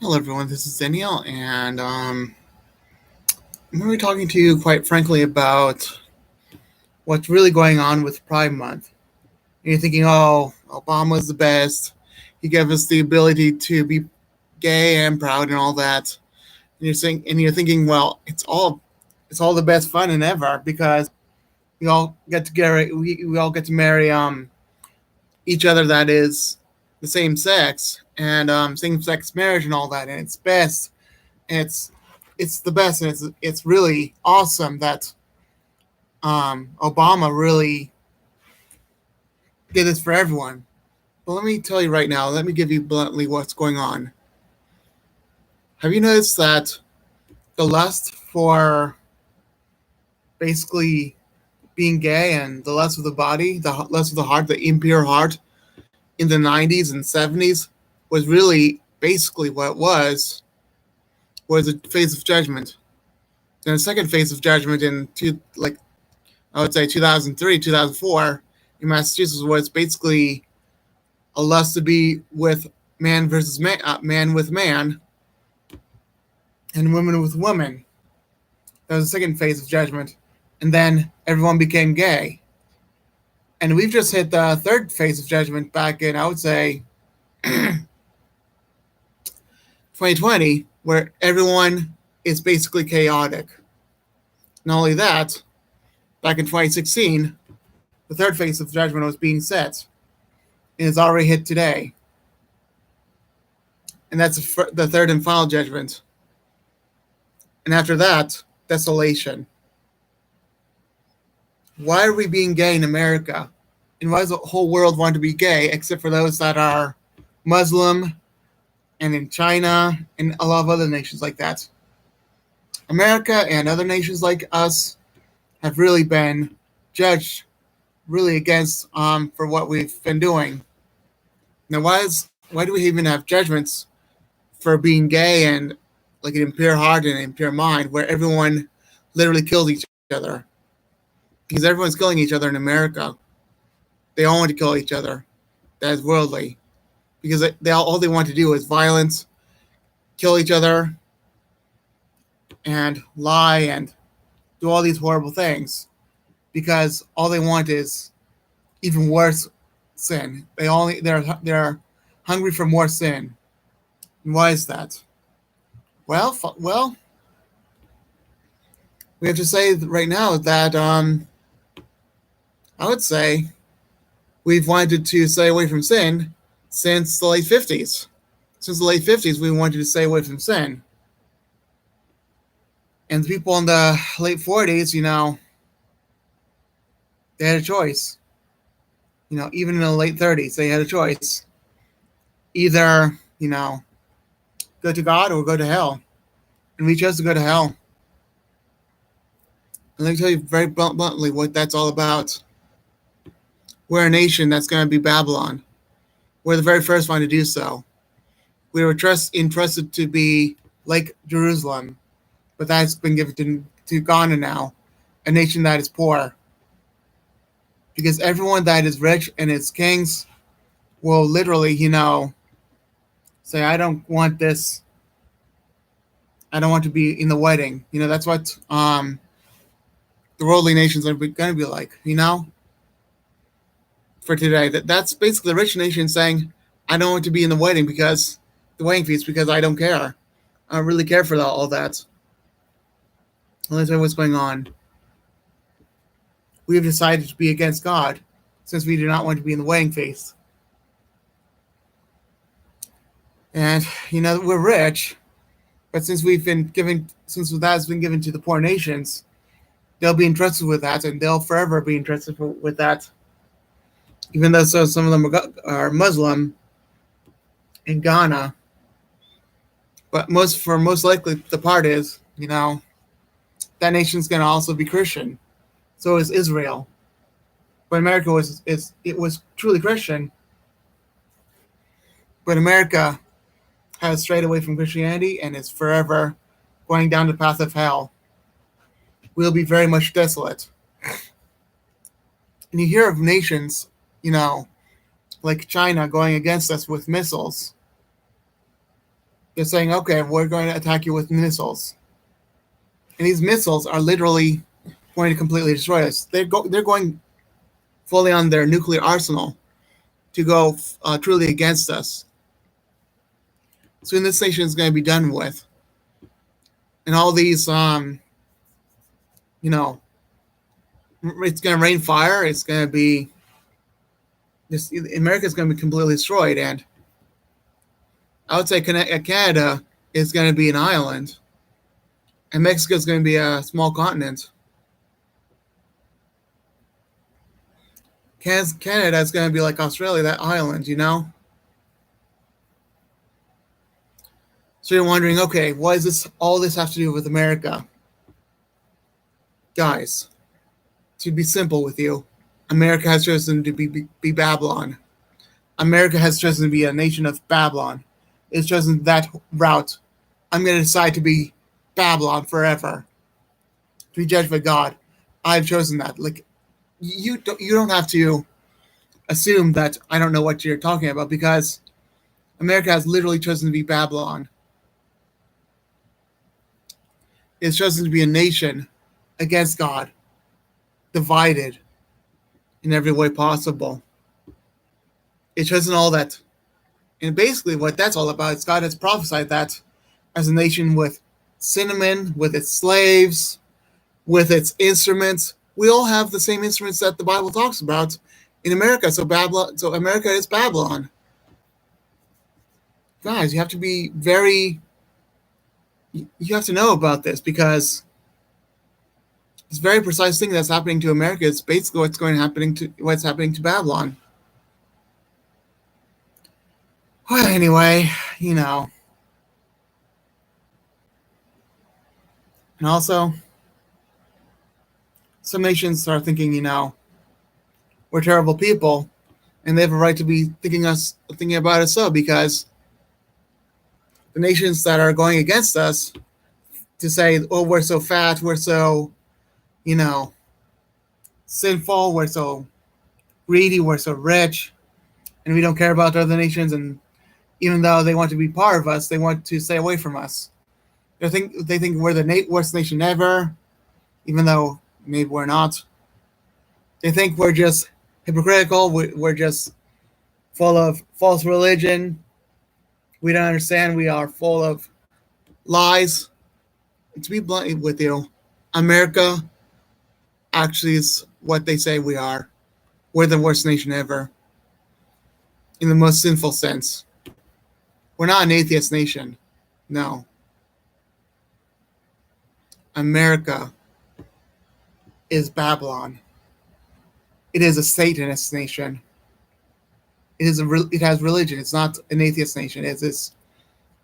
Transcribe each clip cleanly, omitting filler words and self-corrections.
Hello, everyone. This is Danielle, and I'm going to be talking to you, quite frankly, about what's really going on with Pride Month. And you're thinking, "Oh, Obama's the best. He gave us the ability to be gay and proud and all that." And you're thinking, "Well, it's all the best fun and ever because we all get to marry each other that is the same sex and same sex marriage and all that, and it's best." And it's the best, and it's really awesome that Obama really did this for everyone. But let me tell you right now. Let me give you bluntly what's going on. Have you noticed that the lust for basically being gay and the lust of the body, the lust of the heart, the impure heart in the 90s and 70s was really basically what it was a phase of judgment. Then a second phase of judgment I would say 2003, 2004 in Massachusetts was basically a lust to be with man versus man, man with man, and woman with woman. That was the second phase of judgment, and then everyone became gay. And we've just hit the third phase of judgment back in, I would say, 2020, where everyone is basically chaotic. Not only that, back in 2016, the third phase of judgment was being set, and it's already hit today. And that's the third and final judgment. And after that, desolation. Why are we being gay in America? And why does the whole world want to be gay except for those that are Muslim and in China and a lot of other nations like that? America and other nations like us have really been judged really against for what we've been doing. Now, why do we even have judgments for being gay and like an impure heart and an impure mind, where everyone literally kills each other? Because everyone's killing each other in America. They all want to kill each other. That is worldly. Because all they want to do is violence, kill each other, and lie and do all these horrible things. Because all they want is even worse sin. They're hungry for more sin. And why is that? Well, we have to say right now that I would say we've wanted to stay away from sin since the late 50s. Since the late 50s, we wanted to stay away from sin. And the people in the late 40s, they had a choice. Even in the late 30s, they had a choice. Either, go to God or go to hell. And we chose to go to hell. And let me tell you very bluntly what that's all about. We're a nation that's going to be Babylon. We're the very first one to do so. We were entrusted to be like Jerusalem, but that's been given to Ghana now, a nation that is poor. Because everyone that is rich and is kings will literally, say, I don't want this. I don't want to be in the wedding. That's what the worldly nations are going to be like, for today. That's basically the rich nation saying, I don't want to be in the wedding feast because I don't care. I don't really care for all that. Let me tell you what's going on. We have decided to be against God since we do not want to be in the wedding feast. And we're rich, but since that has been given to the poor nations, they'll be entrusted with that, and they'll forever be entrusted with that. Even though some of them are Muslim in Ghana, but most likely the part is, that nation's going to also be Christian. So is Israel. But America was truly Christian. But America has strayed away from Christianity and is forever going down the path of hell. We'll be very much desolate. And you hear of nations, like China going against us with missiles. They're saying, okay, we're going to attack you with missiles. And these missiles are literally going to completely destroy us. They're going fully on their nuclear arsenal to go truly against us. Soon this nation is going to be done with. And all these, you know, it's going to rain fire. It's going to be, America is going to be completely destroyed. And I would say Canada is going to be an island. And Mexico is going to be a small continent. Canada is going to be like Australia, that island, you know? So you're wondering, okay, what does all this have to do with America? Guys, to be simple with you, America has chosen to be Babylon. America has chosen to be a nation of Babylon. It's chosen that route. I'm going to decide to be Babylon forever, to be judged by God. I've chosen that. Like, you don't have to assume that I don't know what you're talking about, because America has literally chosen to be Babylon. It's chosen to be a nation against God, divided in every way possible. It's chosen all that. And basically what that's all about is God has prophesied that as a nation with cinnamon, with its slaves, with its instruments. We all have the same instruments that the Bible talks about in America. So America is Babylon. Guys, you have to be you have to know about this, because this very precise thing that's happening to America is basically what's happening to Babylon. Well, anyway, you know. And also, some nations are thinking, you know, we're terrible people, and they have a right to be thinking about us so, because the nations that are going against us to say, oh, we're so fat, we're so, you know, sinful, we're so greedy, we're so rich, and we don't care about other nations, and even though they want to be part of us, they want to stay away from us. They think we're the worst nation ever, even though maybe we're not. They think we're just hypocritical. We're just full of false religion. We don't understand. We are full of lies. And to be blunt with you, America actually is what they say we are. We're the worst nation ever, in the most sinful sense. We're not an atheist nation. No. America is Babylon. It is a Satanist nation. It has religion. It's not an atheist nation. It's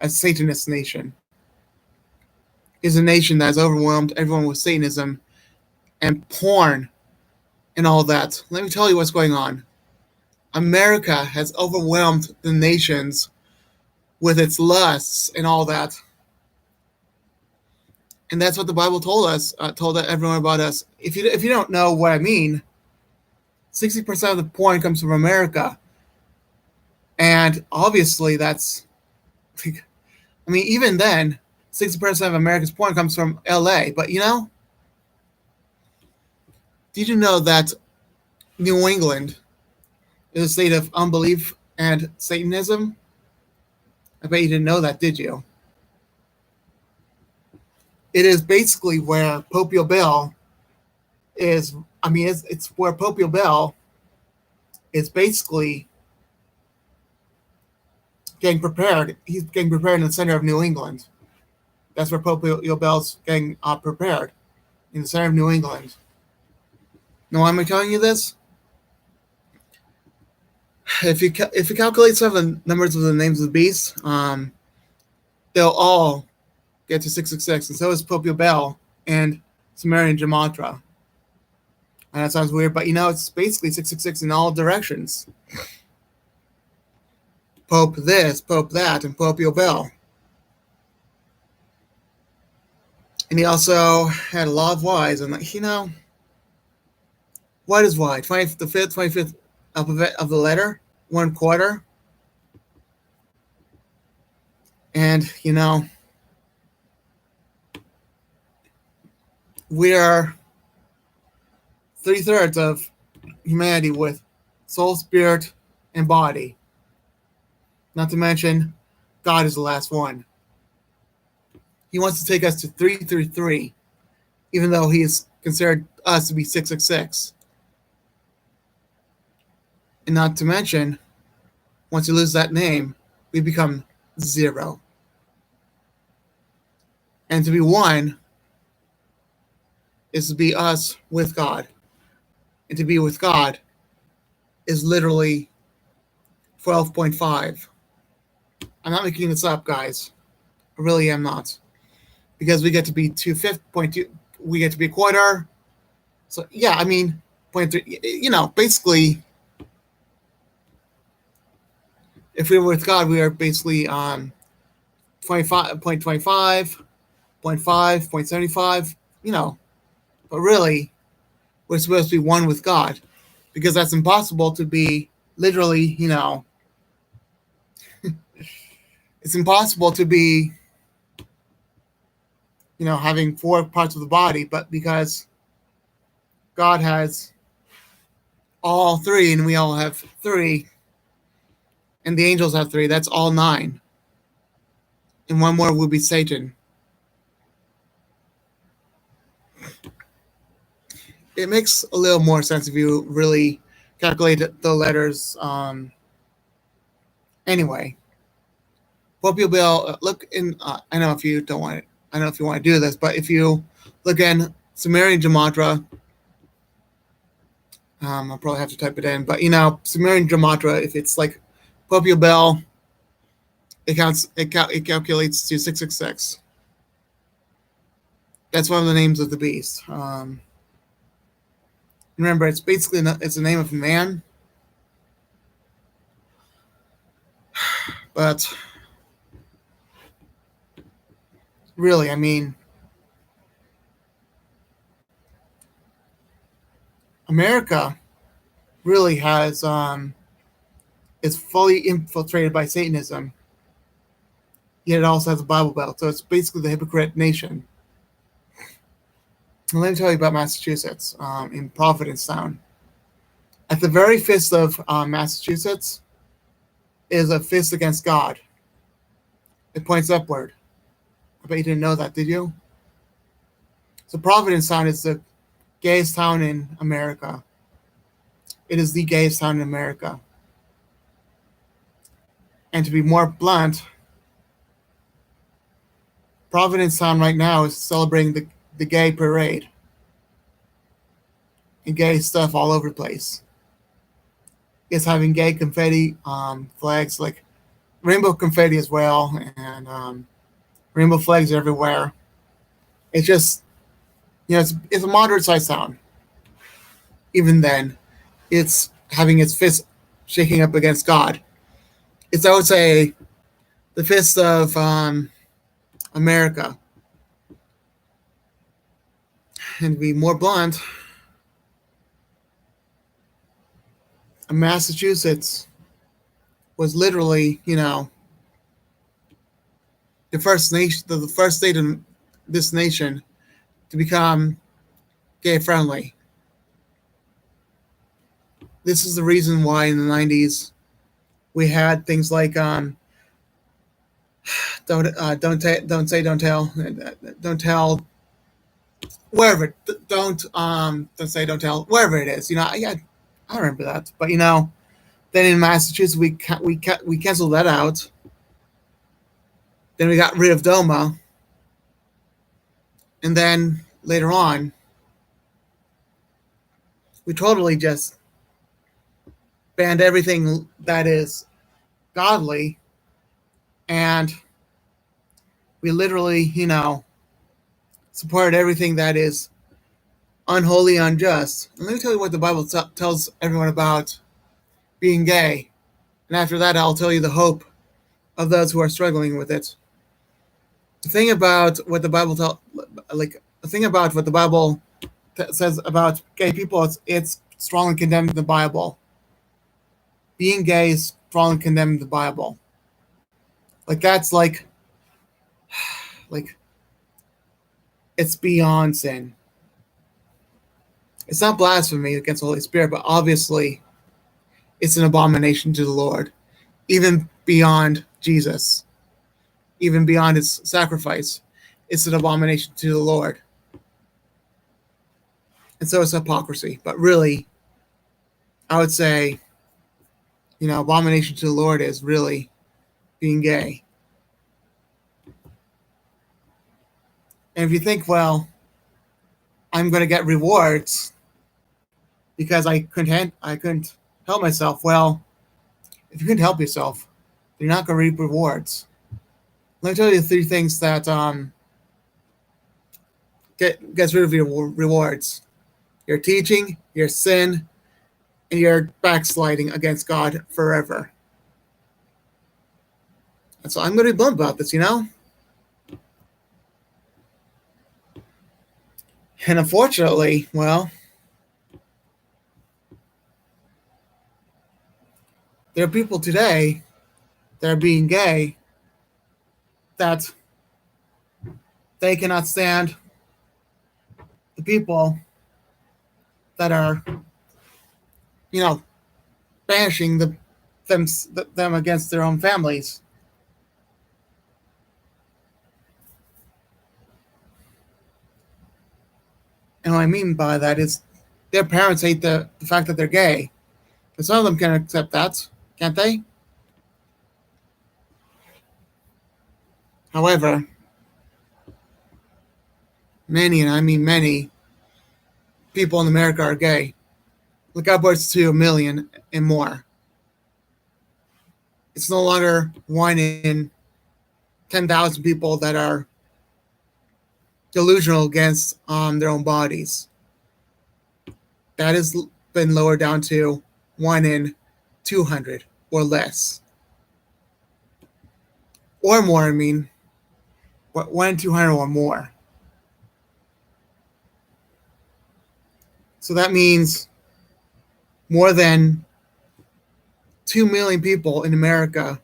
a Satanist nation. It's a nation that has overwhelmed everyone with Satanism and porn and all that. Let me tell you what's going on. America has overwhelmed the nations with its lusts and all that. And that's what the Bible told us, told everyone about us. If you don't know what I mean, 60% of the porn comes from America. And obviously that's, I mean, even then, 60% of America's porn comes from LA. But you know, did you know that New England is a state of unbelief and Satanism? I bet you didn't know that, did you? It is basically where Pope Yobel is. I mean, it's where Pope Yobel is basically getting prepared. He's getting prepared in the center of New England. That's where Pope Yobel's getting prepared, in the center of New England. Now, why am I telling you this? If you calculate some of the numbers of the names of the beast, they'll all get to 666, and so is Pope Yobel and Sumerian Gematria. And that sounds weird, but you know, it's basically 666 in all directions. Pope this, Pope that, and Pope Yobel. And he also had a lot of Y's, and like, you know, what is Y? 25th alphabet of the letter, 1/4. And, we are 3/3 of humanity with soul, spirit, and body. Not to mention, God is the last one. He wants to take us to 333, even though he has considered us to be 666. And not to mention, once you lose that name, we become zero. And to be one is to be us with God. And to be with God is literally 12.5. I'm not making this up, guys. I really am not. Because we get to be 2.2, we get to be a quarter. So, yeah, I mean, 0.3, basically, if we were with God, we are basically 25, 0.25, 0.5, 0.75, but really, we're supposed to be one with God because that's impossible to be literally, it's impossible to be, having four parts of the body, but because God has all three and we all have three, and the angels have three, that's all nine. And one more would be Satan. It makes a little more sense if you really calculate the letters. Anyway, hope you'll be able look in. I know if you don't want it. I don't know if you want to do this, but if you look in Sumerian Gematria, I'll probably have to type it in. But Sumerian Gematria, if it's like Popio Bell, it calculates to 666. That's one of the names of the beast. Remember, it's basically it's the name of a man, but really, I mean, America really has is fully infiltrated by Satanism. Yet it also has a Bible Belt, so it's basically the hypocrite nation. And let me tell you about Massachusetts, in Provincetown. At the very fist of Massachusetts is a fist against God. It points upward. I bet you didn't know that, did you? So Provincetown is the gayest town in America. It is the gayest town in America. And to be more blunt, Provincetown right now is celebrating the gay parade. And gay stuff all over the place. It's having gay confetti flags, like rainbow confetti as well, and rainbow flags everywhere. It's just, it's a moderate-sized town. Even then, it's having its fist shaking up against God. It's, I would say, the fist of America. And to be more blunt, Massachusetts was literally, the first nation, the first state in this nation to become gay friendly. This is the reason why in the 90s we had things like don't tell, wherever, don't say don't tell, wherever it is. I remember that. But then in Massachusetts we canceled that out. Then we got rid of DOMA, and then later on we totally just banned everything that is godly, and we literally, supported everything that is unholy, unjust. And let me tell you what the Bible tells everyone about being gay. And after that, I'll tell you the hope of those who are struggling with it. The thing about what the Bible says about gay people, it's strongly condemned in the Bible. Being gay is strongly condemned in the Bible. Like, that's like Like, it's beyond sin. It's not blasphemy against the Holy Spirit, but obviously it's an abomination to the Lord, even beyond Jesus, even beyond his sacrifice. It's an abomination to the Lord. And so it's hypocrisy. But really, I would say, abomination to the Lord is really being gay. And if you think, well, I'm going to get rewards because I couldn't help myself. Well, if you couldn't help yourself, you're not going to reap rewards. Let me tell you 3 things that gets rid of your rewards: your teaching, your sin, and your backsliding against God forever. And so I'm going to be blunt about this, And unfortunately, well, there are people today that are being gay that they cannot stand the people that are, banishing them against their own families. And what I mean by that is their parents hate the fact that they're gay. But some of them can accept that, can't they? However, many, and I mean many, people in America are gay. Look upwards to 1 million and more. It's no longer 1 in 10,000 people that are delusional against their own bodies. That has been lowered down to 1 in 200 or less. Or more, 1 in 200 or more. So that means more than 2 million people in America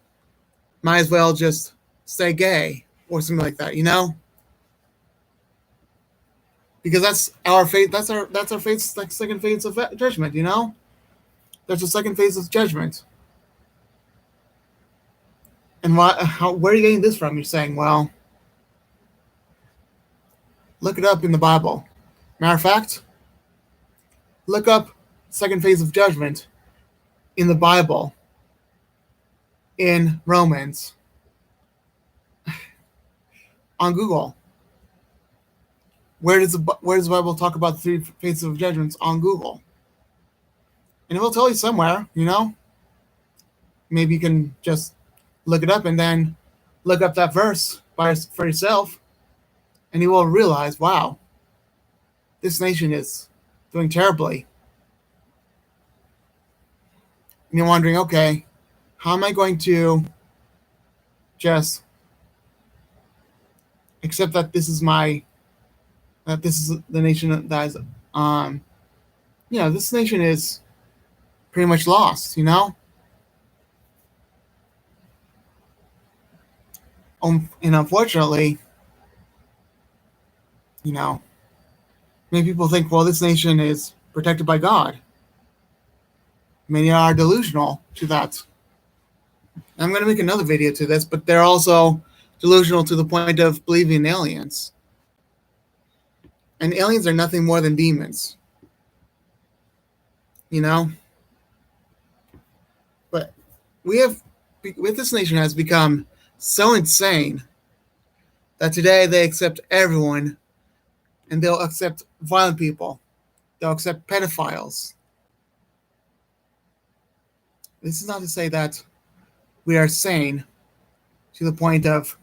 might as well just stay gay or something like that, Because that's our fate. That's our fate's like second phase of judgment, There's a second phase of judgment. And where are you getting this from? You're saying, well, look it up in the Bible. Matter of fact, look up second phase of judgment in the Bible, in Romans, on Google. Where does the Bible talk about the 3 phases of judgments on Google? And it will tell you somewhere, Maybe you can just look it up and then look up that verse for yourself, and you will realize, wow, this nation is doing terribly. And you're wondering, okay, how am I going to just accept that this is the nation that is, this nation is pretty much lost, And unfortunately, many people think, well, this nation is protected by God. Many are delusional to that. I'm going to make another video to this, but they're also delusional to the point of believing in aliens. And aliens are nothing more than demons. But this nation has become so insane that today they accept everyone, and they'll accept violent people. They'll accept pedophiles. This is not to say that we are sane to the point of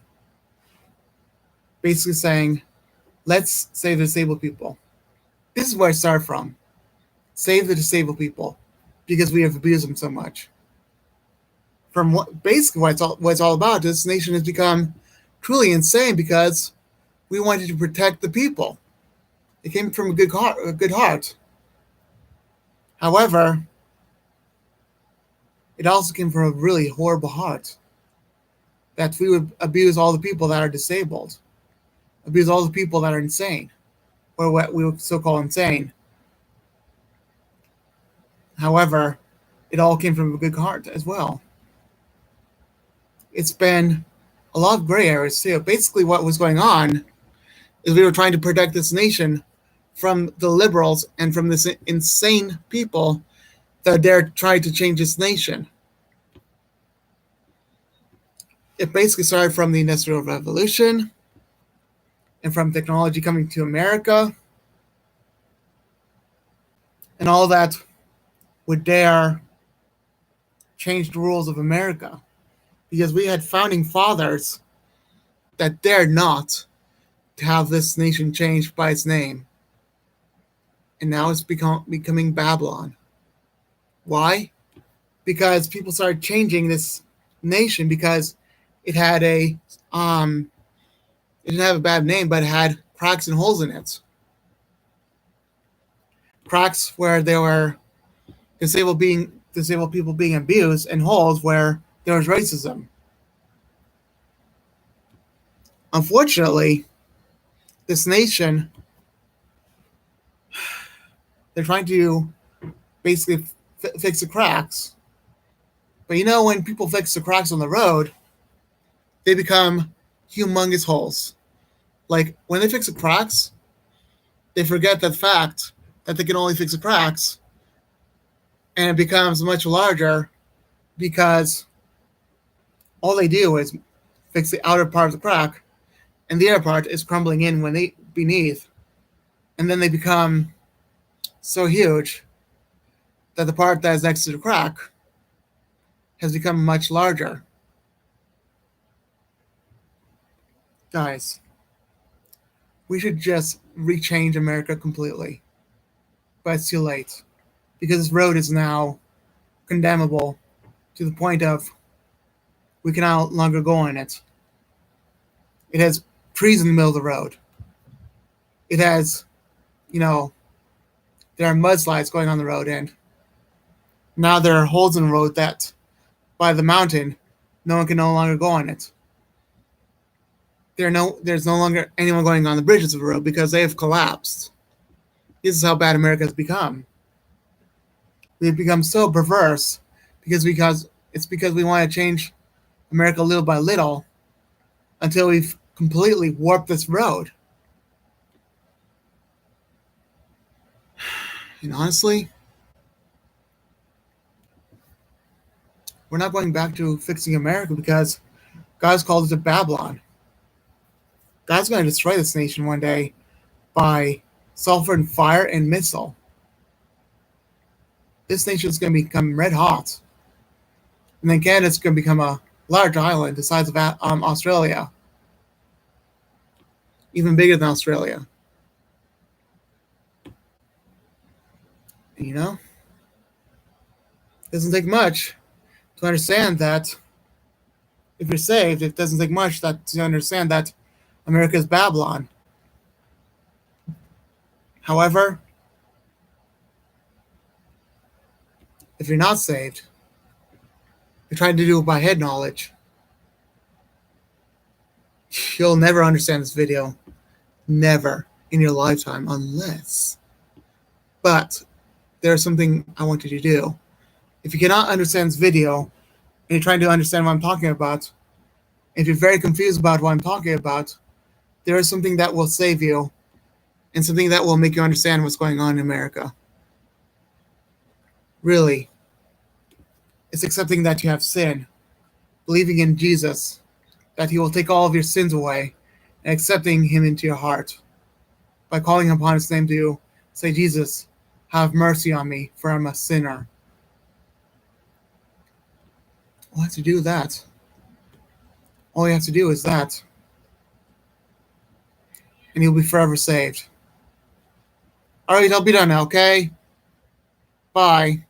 basically saying, let's save the disabled people. This is where I start from. Save the disabled people, because we have abused them so much. From what it's all about, this nation has become truly insane because we wanted to protect the people. It came from a good heart. However, it also came from a really horrible heart, that we would abuse all the people that are disabled. abuse all the people that are insane, or what we would so call insane. However, it all came from a good heart as well. It's been a lot of gray areas too. Basically, what was going on is we were trying to protect this nation from the liberals and from this insane people that dare try to change this nation. It basically started from the Industrial Revolution and from technology coming to America, and all that would dare change the rules of America, because we had founding fathers that dared not to have this nation changed by its name. And now it's becoming Babylon. Why? Because people started changing this nation because it had it didn't have a bad name, but it had cracks and holes in it. Cracks where there were disabled people being abused, and holes where there was racism. Unfortunately, this nation, they're trying to basically fix the cracks. But when people fix the cracks on the road, they become humongous holes. Like, when they fix the cracks, they forget the fact that they can only fix the cracks, and it becomes much larger because all they do is fix the outer part of the crack, and the inner part is crumbling in beneath, and then they become so huge that the part that is next to the crack has become much larger. Guys, we should just rechange America completely. But it's too late, because this road is now condemnable to the point of we can no longer go on it. It has trees in the middle of the road. It has, there are mudslides going on the road, and now there are holes in the road that, by the mountain, no one can no longer go on it. There's no longer anyone going on the bridges of the road because they have collapsed. This is how bad America has become. We've become so perverse because we want to change America little by little until we've completely warped this road. And honestly, we're not going back to fixing America because God's called it to Babylon. God's going to destroy this nation one day by sulfur and fire and missile. This nation is going to become red hot. And then Canada's going to become a large island the size of Australia. Even bigger than Australia. And it doesn't take much to understand that if you're saved, it doesn't take much to understand that America is Babylon. However, if you're not saved, you're trying to do it by head knowledge, you'll never understand this video. Never in your lifetime, unless. But there's something I want you to do. If you cannot understand this video, and you're trying to understand what I'm talking about, if you're very confused about what I'm talking about, there is something that will save you, and something that will make you understand what's going on in America. Really. It's accepting that you have sin, believing in Jesus, that he will take all of your sins away, and accepting him into your heart by calling upon his name to say, Jesus, have mercy on me, for I'm a sinner. All you have to do is that. All you have to do is that. And you'll be forever saved. All right, I'll be done now, okay? Bye.